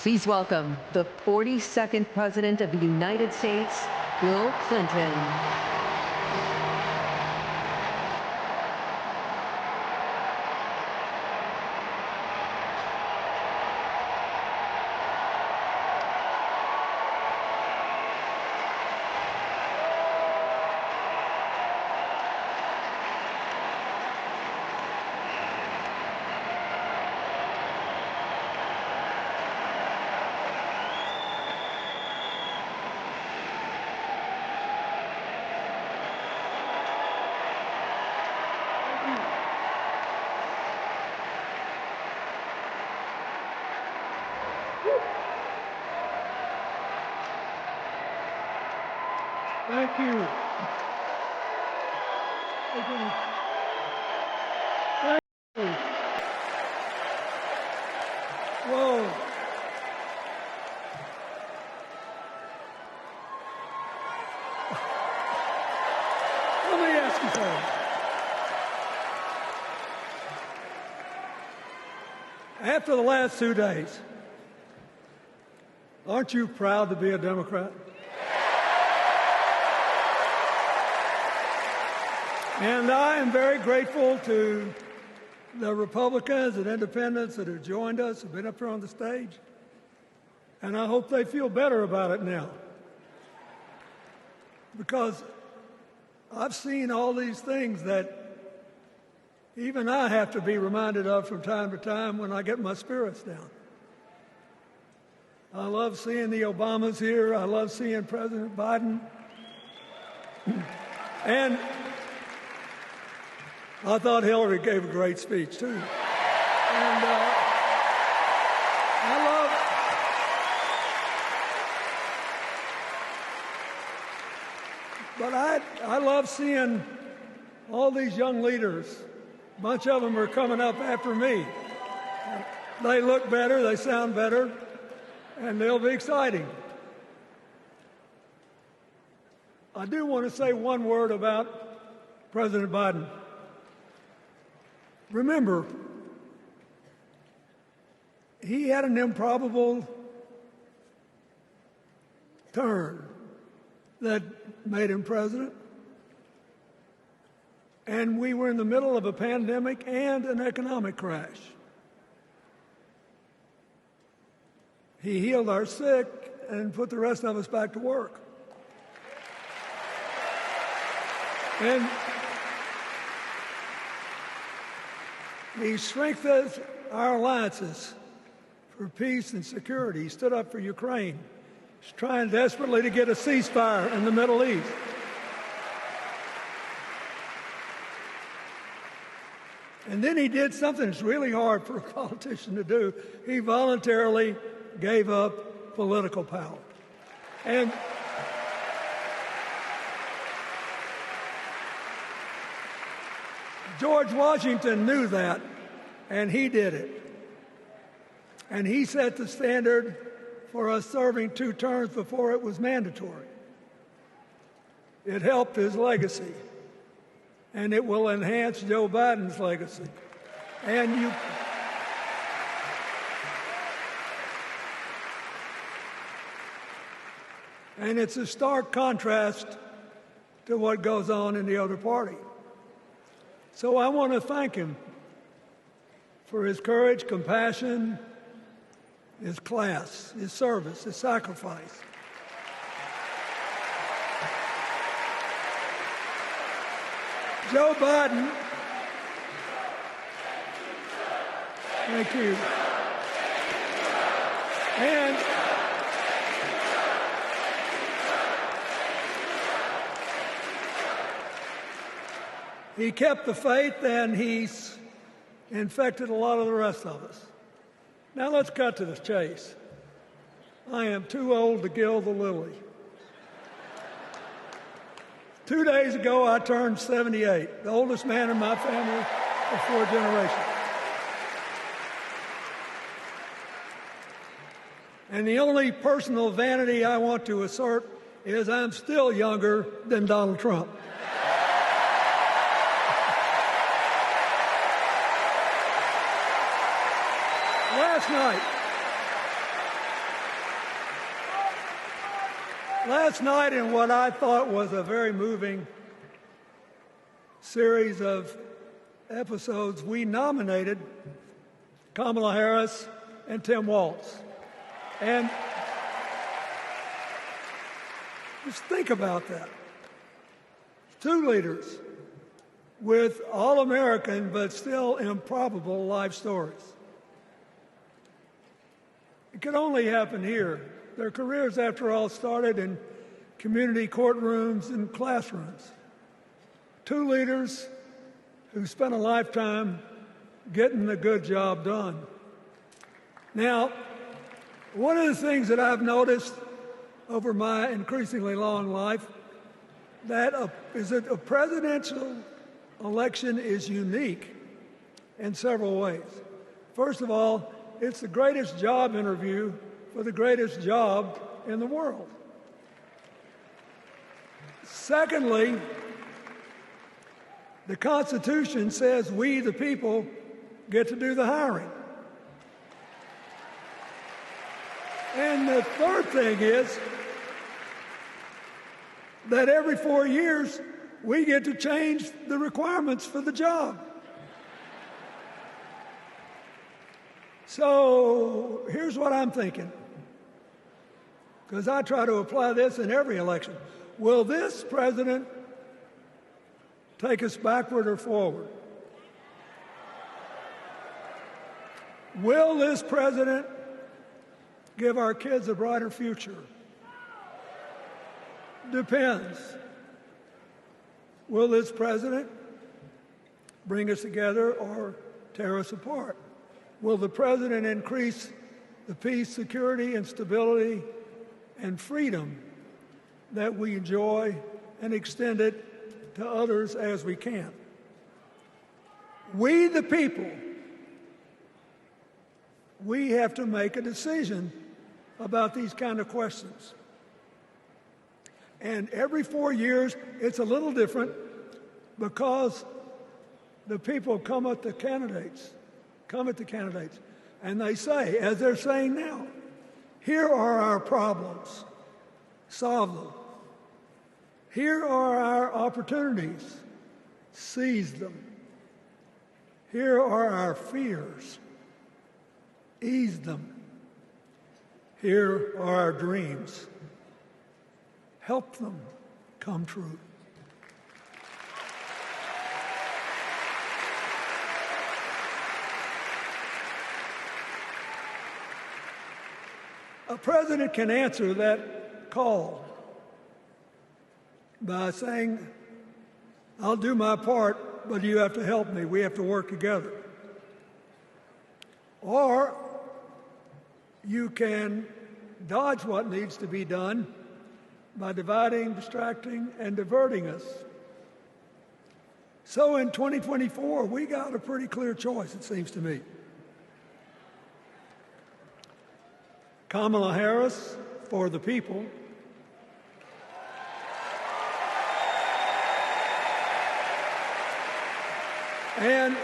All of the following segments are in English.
Please welcome the 42nd President of the United States, Bill Clinton. Thank you. Thank you. Whoa. Let me ask you something. After the last 2 days, aren't you proud to be a Democrat? And I am very grateful to the Republicans and independents that have joined us, have been up here on the stage, and I hope they feel better about it now. Because I've seen all these things that even I have to be reminded of from time to time when I get my spirits down. I love seeing the Obamas here. I love seeing President Biden. And I thought Hillary gave a great speech, too. And I love seeing all these young leaders. A bunch of them are coming up after me. They look better, they sound better, and they'll be exciting. I do want to say one word about President Biden. Remember, he had an improbable turn that made him president. And we were in the middle of a pandemic and an economic crash. He healed our sick and put the rest of us back to work. And he strengthened our alliances for peace and security. He stood up for Ukraine. He's trying desperately to get a ceasefire in the Middle East. And then he did something that's really hard for a politician to do. He voluntarily gave up political power. And George Washington knew that, and he did it. And he set the standard for us serving 2 terms before it was mandatory. It helped his legacy, and it will enhance Joe Biden's legacy. And it's a stark contrast to what goes on in the other party. So I want to thank him for his courage, compassion, his class, his service, his sacrifice. Joe Biden, thank you. And he kept the faith, and he's infected a lot of the rest of us. Now let's cut to the chase. I am too old to gild the lily. 2 days ago, I turned 78, the oldest man in my family of 4 generations. And the only personal vanity I want to assert is I'm still younger than Donald Trump. Last night, in what I thought was a very moving series of episodes, we nominated Kamala Harris and Tim Walz. And just think about that. Two leaders with all-American but still improbable life stories. It could only happen here. Their careers, after all, started in community courtrooms and classrooms. Two leaders who spent a lifetime getting the good job done. Now, one of the things that I've noticed over my increasingly long life is that a presidential election is unique in several ways. First of all, it's the greatest job interview for the greatest job in the world. Secondly, the Constitution says we, the people, get to do the hiring. And the third thing is that every 4 years, we get to change the requirements for the job. So here's what I'm thinking, because I try to apply this in every election. Will this president take us backward or forward? Will this president give our kids a brighter future? Depends. Will this president bring us together or tear us apart? Will the president increase the peace, security, and stability and freedom that we enjoy and extend it to others as we can? We, the people, we have to make a decision about these kind of questions. And every 4 years, it's a little different because the people come at the candidates, and they say, as they're saying now, here are our problems, solve them. Here are our opportunities, seize them. Here are our fears, ease them. Here are our dreams, help them come true. A president can answer that call by saying, I'll do my part, but you have to help me. We have to work together. Or you can dodge what needs to be done by dividing, distracting, and diverting us. So in 2024, we got a pretty clear choice, it seems to me. Kamala Harris for the people, and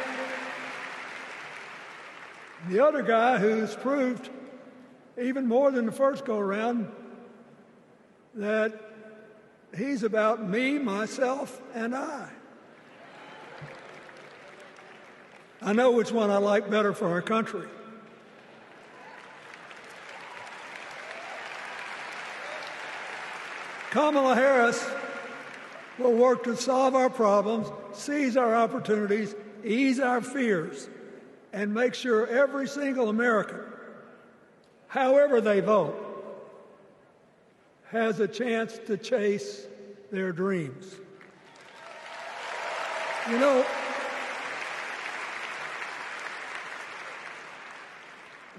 the other guy who's proved even more than the first go-around that he's about me, myself, and I. I know which one I like better for our country. Kamala Harris will work to solve our problems, seize our opportunities, ease our fears, and make sure every single American, however they vote, has a chance to chase their dreams. You know,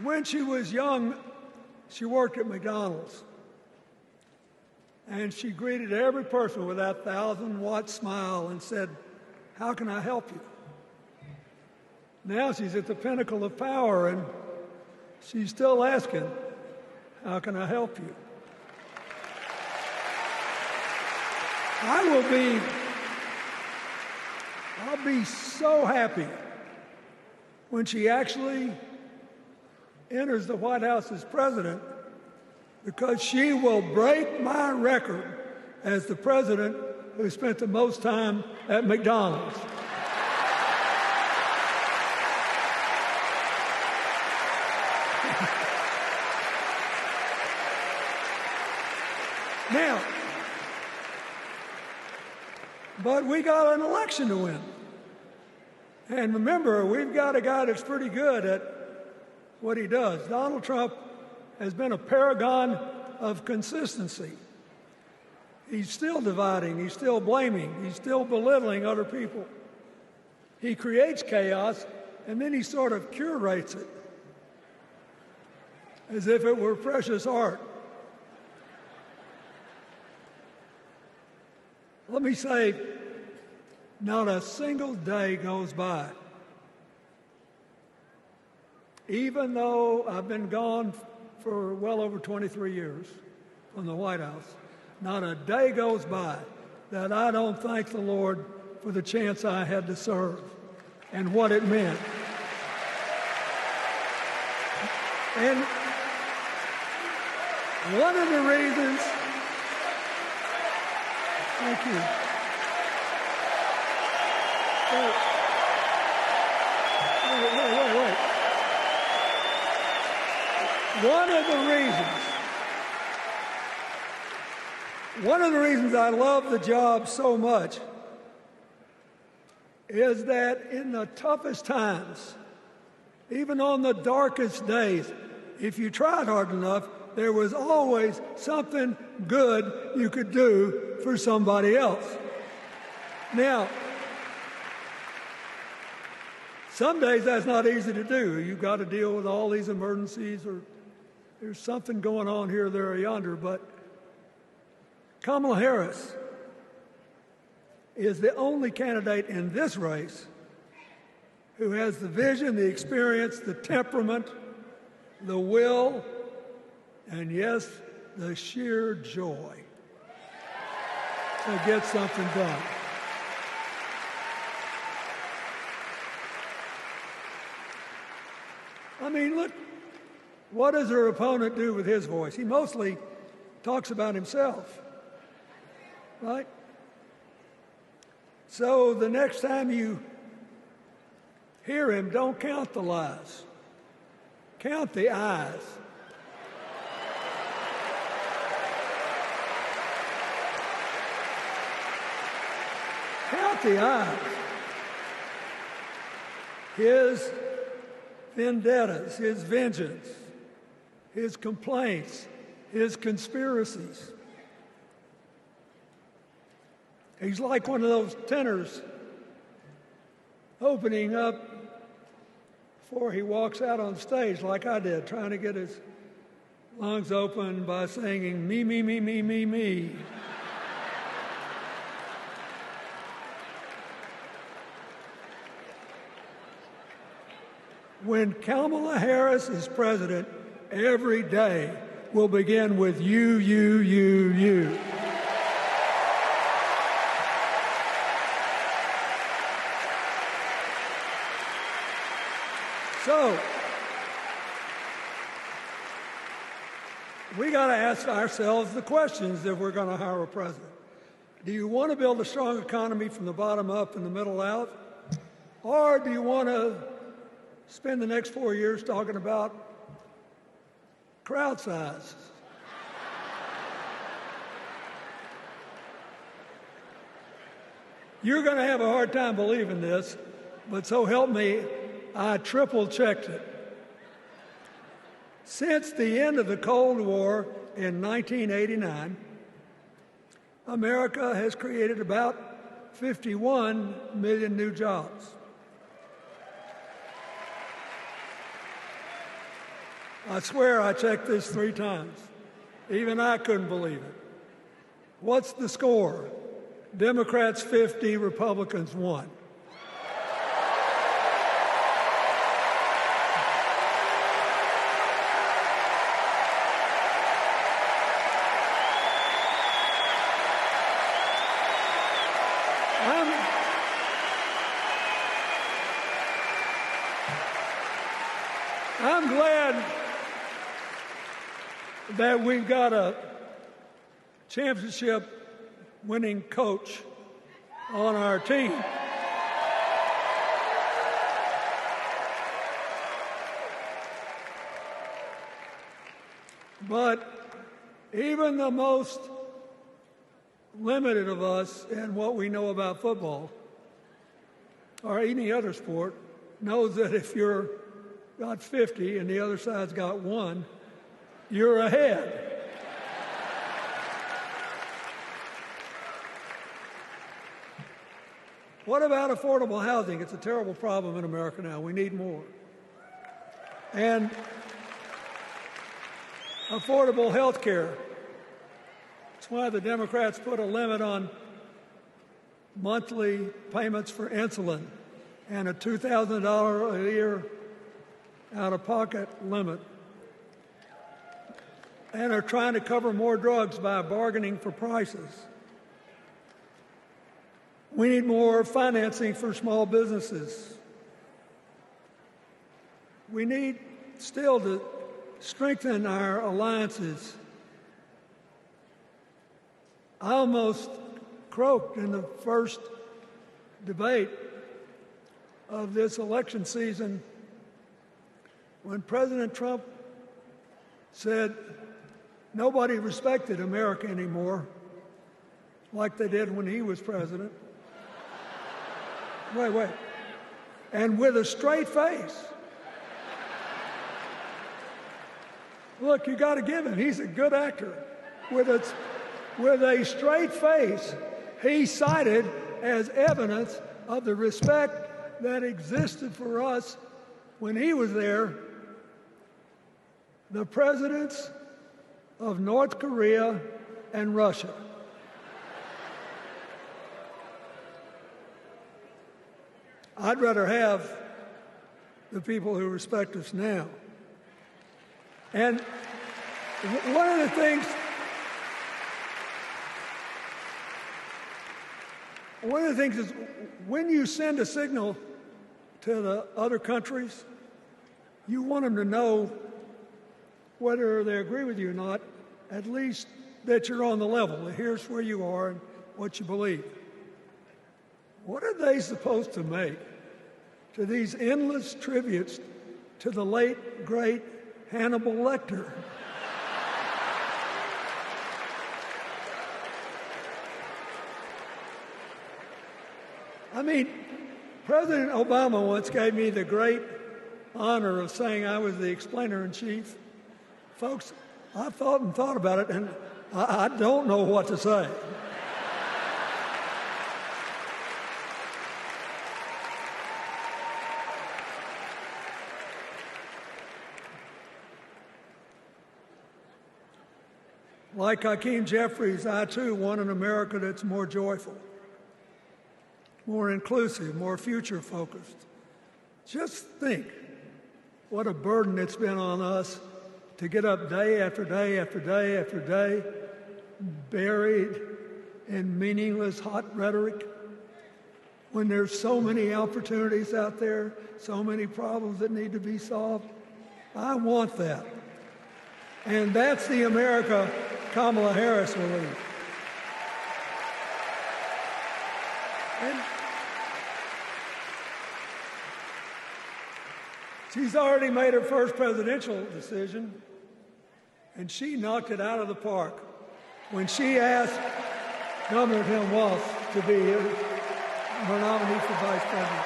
when she was young, she worked at McDonald's. And she greeted every person with that 1,000-watt smile and said, "How can I help you?" Now she's at the pinnacle of power, and she's still asking, "How can I help you?" I'll be so happy when she actually enters the White House as president because she will break my record as the president who spent the most time at McDonald's. Now, but we got an election to win. And remember, we've got a guy that's pretty good at what he does. Donald Trump has been a paragon of consistency. He's still dividing, he's still blaming, he's still belittling other people. He creates chaos, and then he sort of curates it as if it were precious art. Let me say, not a single day goes by, even though I've been gone for well over 23 years from the White House, not a day goes by that I don't thank the Lord for the chance I had to serve and what it meant. And one of the reasons, thank you. Wait. One of the reasons I love the job so much is that in the toughest times, even on the darkest days, if you tried hard enough, there was always something good you could do for somebody else. Now, some days that's not easy to do. You've got to deal with all these emergencies, or there's something going on here, there, or yonder. But Kamala Harris is the only candidate in this race who has the vision, the experience, the temperament, the will, and yes, the sheer joy to get something done. I mean, look, what does her opponent do with his voice? He mostly talks about himself, right? So the next time you hear him, don't count the lies. Count the eyes. Count the eyes. His vendettas, his vengeance, his complaints, his conspiracies. He's like one of those tenors opening up before he walks out on stage, like I did, trying to get his lungs open by singing, me, me, me, me, me, me. When Kamala Harris is president, every day will begin with you, you, you, you. So, we got to ask ourselves the questions if we're going to hire a president. Do you want to build a strong economy from the bottom up and the middle out? Or do you want to spend the next 4 years talking about crowd size? You're going to have a hard time believing this, but so help me, I triple-checked it. Since the end of the Cold War in 1989, America has created about 51 million new jobs. I swear I checked this 3 times. Even I couldn't believe it. What's the score? Democrats 50, Republicans 1. that we've got a championship-winning coach on our team. But even the most limited of us in what we know about football or any other sport knows that if you're got 50 and the other side's got 1, you're ahead. What about affordable housing? It's a terrible problem in America now. We need more. And affordable health care. That's why the Democrats put a limit on monthly payments for insulin and a $2,000 a year out-of-pocket limit. And are trying to cover more drugs by bargaining for prices. We need more financing for small businesses. We need still to strengthen our alliances. I almost croaked in the first debate of this election season when President Trump said nobody respected America anymore like they did when he was president. Wait. And with a straight face. Look, you got to give him. He's a good actor. With a straight face, he cited as evidence of the respect that existed for us when he was there the presidents of North Korea and Russia. I'd rather have the people who respect us now. And one of the things is when you send a signal to the other countries, you want them to know whether they agree with you or not, at least that you're on the level. Here's where you are and what you believe. What are they supposed to make to these endless tributes to the late, great Hannibal Lecter? I mean, President Obama once gave me the great honor of saying I was the explainer-in-chief. Folks, I thought about it, and I don't know what to say. Like Hakeem Jeffries, I too want an America that's more joyful, more inclusive, more future-focused. Just think what a burden it's been on us to get up day after day after day after day, buried in meaningless hot rhetoric, when there's so many opportunities out there, so many problems that need to be solved. I want that. And that's the America Kamala Harris will lead. And she's already made her first presidential decision, and she knocked it out of the park when she asked Governor Tim Walz to be her nominee for vice president.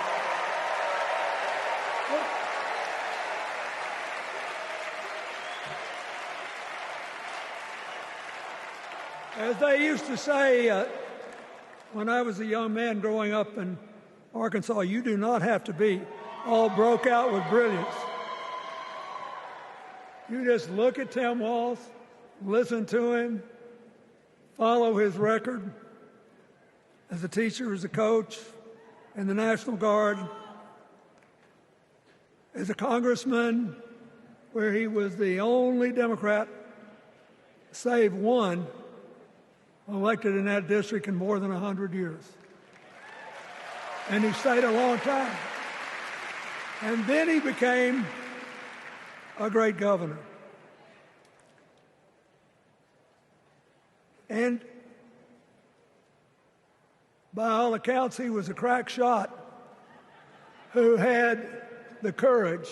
As they used to say when I was a young man growing up in Arkansas, you do not have to be all broke out with brilliance. You just look at Tim Walz, listen to him, follow his record as a teacher, as a coach, in the National Guard, as a congressman, where he was the only Democrat, save one, elected in that district in more than 100 years. And he stayed a long time. And then he became a great governor. And by all accounts, he was a crack shot who had the courage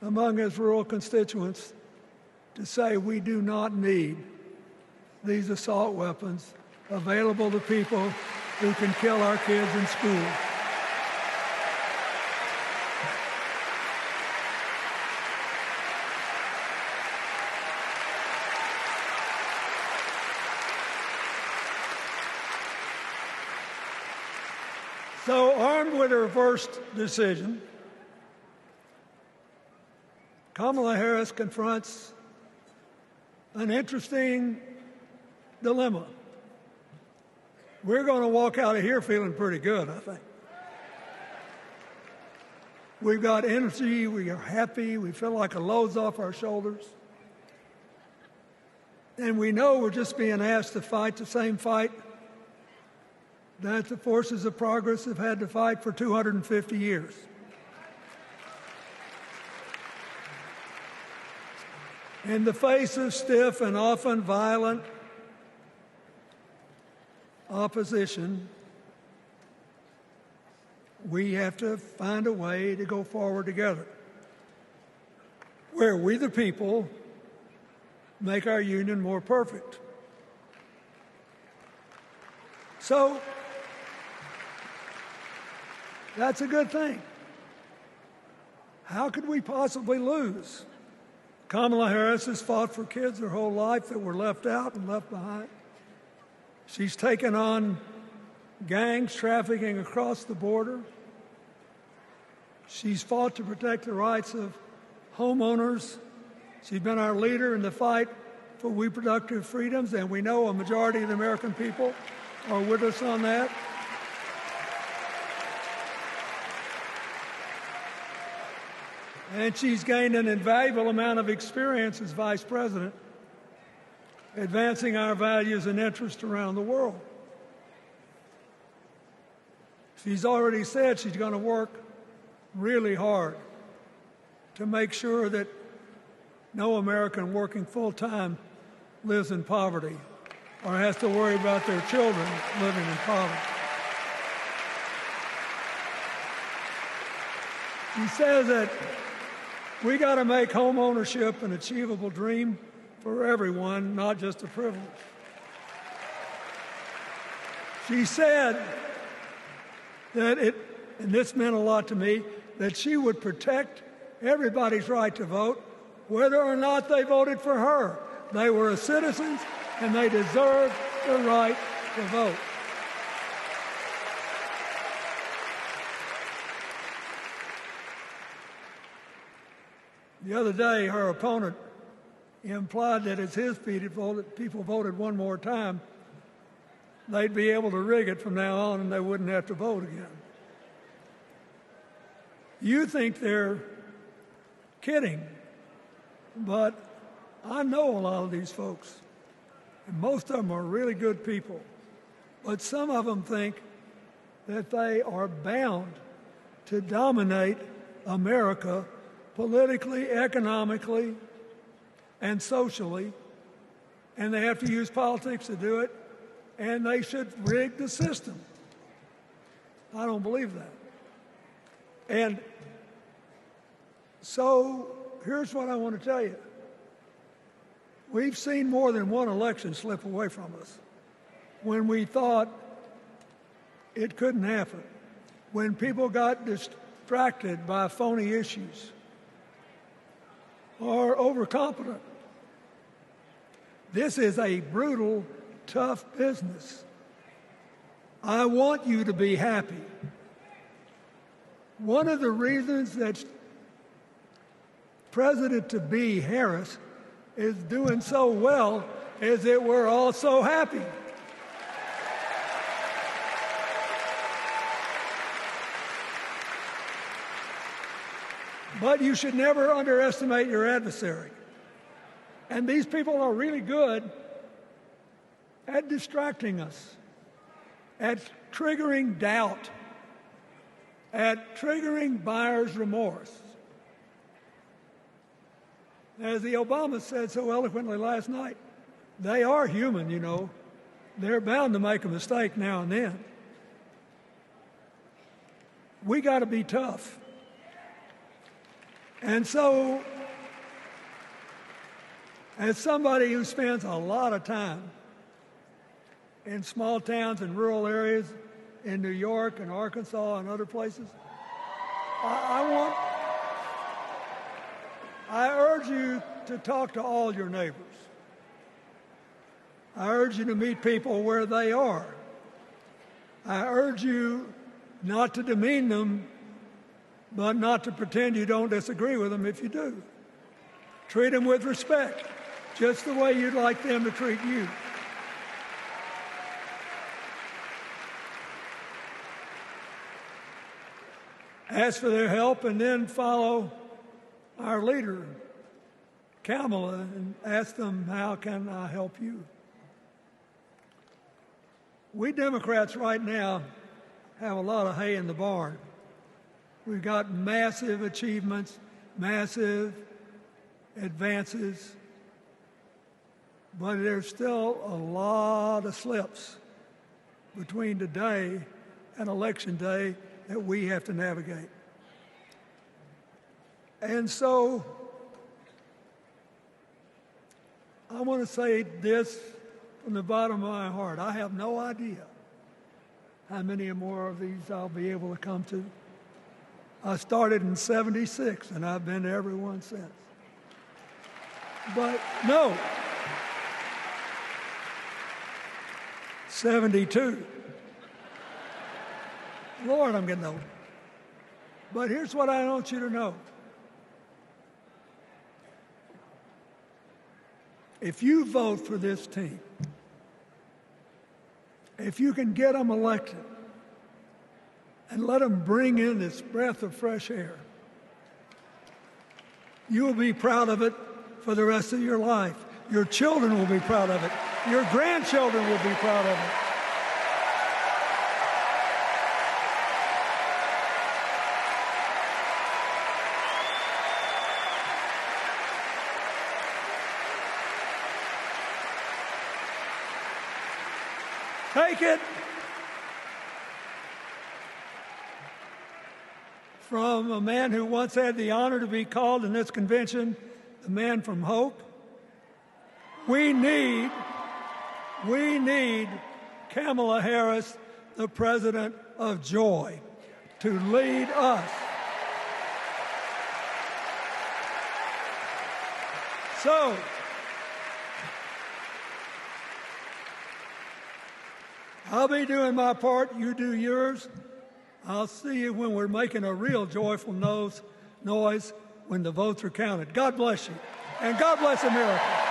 among his rural constituents to say, we do not need these assault weapons available to people who can kill our kids in school. So, armed with her first decision, Kamala Harris confronts an interesting dilemma. We're going to walk out of here feeling pretty good, I think. We've got energy, we are happy, we feel like a load's off our shoulders. And we know we're just being asked to fight the same fight that the forces of progress have had to fight for 250 years. In the face of stiff and often violent opposition, we have to find a way to go forward together, where we the people make our union more perfect. So, that's a good thing. How could we possibly lose? Kamala Harris has fought for kids her whole life that were left out and left behind. She's taken on gangs trafficking across the border. She's fought to protect the rights of homeowners. She's been our leader in the fight for reproductive freedoms, and we know a majority of the American people are with us on that. And she's gained an invaluable amount of experience as vice president, advancing our values and interests around the world. She's already said she's going to work really hard to make sure that no American working full-time lives in poverty or has to worry about their children living in poverty. She says that we got to make home ownership an achievable dream for everyone, not just a privilege. She said that and this meant a lot to me, that she would protect everybody's right to vote, whether or not they voted for her. They were citizens, and they deserved the right to vote. The other day, her opponent implied that as his people voted one more time, they'd be able to rig it from now on and they wouldn't have to vote again. You think they're kidding, but I know a lot of these folks, and most of them are really good people, but some of them think that they are bound to dominate America politically, economically, and socially, and they have to use politics to do it, and they should rig the system. I don't believe that. And so here's what I want to tell you. We've seen more than one election slip away from us when we thought it couldn't happen, when people got distracted by phony issues or overconfident. This is a brutal, tough business. I want you to be happy. One of the reasons that President-to-be Harris is doing so well is that we're all so happy. But you should never underestimate your adversary. And these people are really good at distracting us, at triggering doubt, at triggering buyer's remorse. As the Obama said so eloquently last night, they are human, you know. They're bound to make a mistake now and then. We got to be tough. And so, as somebody who spends a lot of time in small towns and rural areas in New York and Arkansas and other places, I urge you to talk to all your neighbors. I urge you to meet people where they are. I urge you not to demean them, but not to pretend you don't disagree with them if you do. Treat them with respect, just the way you'd like them to treat you. Ask for their help and then follow our leader, Kamala, and ask them, how can I help you? We Democrats right now have a lot of hay in the barn. We've got massive achievements, massive advances, but there's still a lot of slips between today and Election Day that we have to navigate. And so I want to say this from the bottom of my heart. I have no idea how many more of these I'll be able to come to. I started in '76, and I've been to every one since. But no, 72. Lord, I'm getting old. But here's what I want you to know. If you vote for this team, if you can get them elected and let them bring in this breath of fresh air, you will be proud of it for the rest of your life. Your children will be proud of it. Your grandchildren will be proud of it. Take it from a man who once had the honor to be called in this convention the man from hope. We need Kamala Harris, the president of joy, to lead us. So, I'll be doing my part, you do yours. I'll see you when we're making a real joyful noise when the votes are counted. God bless you, and God bless America.